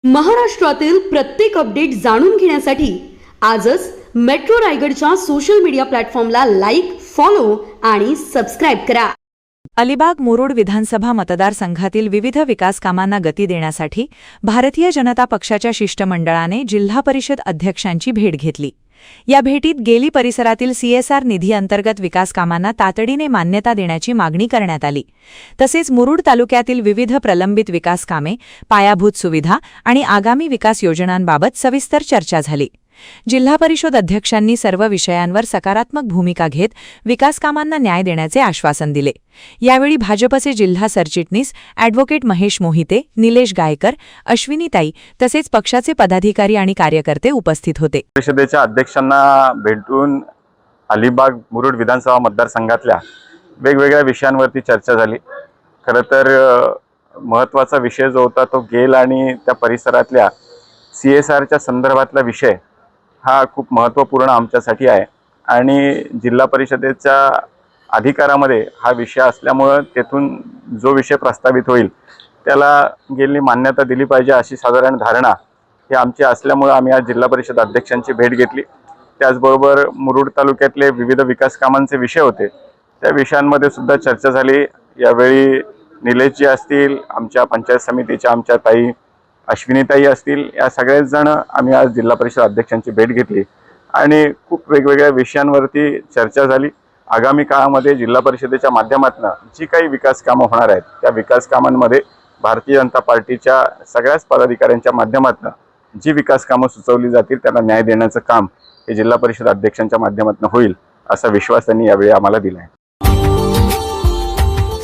महाराष्ट्रातील प्रत्येक अपडेट जाणून घेण्यासाठी आजच मेट्रो रायगडच्या सोशल मीडिया प्लॅटफॉर्मला लाईक, फॉलो आणि सबस्क्राईब करा. अलिबाग मुरुड विधानसभा मतदारसंघातील विविध विकास कामांना गती देण्यासाठी भारतीय जनता पक्षाच्या शिष्टमंडळाने जिल्हा परिषद अध्यक्षांची भेट घेतली. या भेटीत गेली परिसरातील CSR निधी अंतर्गत विकास कामांना तातडीने मान्यता देण्याची मागणी करण्यात आली. तसेच मुरुड तालुक्यातील विविध प्रलंबित विकास कामे, पायाभूत सुविधा आणि आगामी विकास योजनांबाबत सविस्तर चर्चा झाली. जिल्हा परिषद अध्यक्षांनी सर्व विषयांवर सकारात्मक भूमिका घेत विकास कामांना न्याय देण्याचे आश्वासन दिले. यावेळी भाजपचे जिल्हा सरचिटणीस ॲडव्होकेट महेश मोहिते, निलेश गायकर, अश्विनीताई तसेच पक्षाचे पदाधिकारी आणि कार्यकर्ते उपस्थित होते. परिषदेच्या अध्यक्षांना भेटून अलिबाग मुरुड विधानसभा मतदारसंघातल्या वेगवेगळ्या विषयांवरती चर्चा झाली. खरं तर महत्त्वाचा विषय जो होता तो गेल आणि त्या परिसरातल्या CSRच्या संदर्भातला विषय हा खूप महत्त्वपूर्ण आमच्यासाठी आहे आणि जिल्हा परिषदेच्या अधिकारामध्ये हा विषय असल्यामुळं तेथून जो विषय प्रस्तावित होईल त्याला गेलनी मान्यता दिली पाहिजे अशी साधारण धारणा ही आमची असल्यामुळं आम्ही आज जिल्हा परिषद अध्यक्षांची भेट घेतली. त्याचबरोबर मुरुड तालुक्यातले विविध विकास कामांचे विषय होते, त्या विषयांमध्ये सुद्धा चर्चा झाली. यावेळी निलेशजी असतील, आमच्या पंचायत समितीच्या आमच्या ताई अश्विनीताई असतील, या सगळेच जण आम्ही आज जिल्हा परिषद अध्यक्षांची भेट घेतली आणि खूप वेगवेगळ्या विषयांवरती चर्चा झाली. आगामी काळामध्ये जिल्हा परिषदेच्या माध्यमातून जी काही विकास कामं होणार आहेत त्या विकास कामांमध्ये भारतीय जनता पार्टीच्या सगळ्याच पदाधिकाऱ्यांच्या माध्यमातून जी विकास कामं सुचवली जातील त्यांना न्याय देण्याचं काम हे जिल्हा परिषद अध्यक्षांच्या माध्यमातून होईल असा विश्वास त्यांनी यावेळी आम्हाला दिला आहे.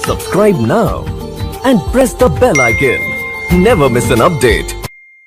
Subscribe now and press the bell icon. Never miss an update.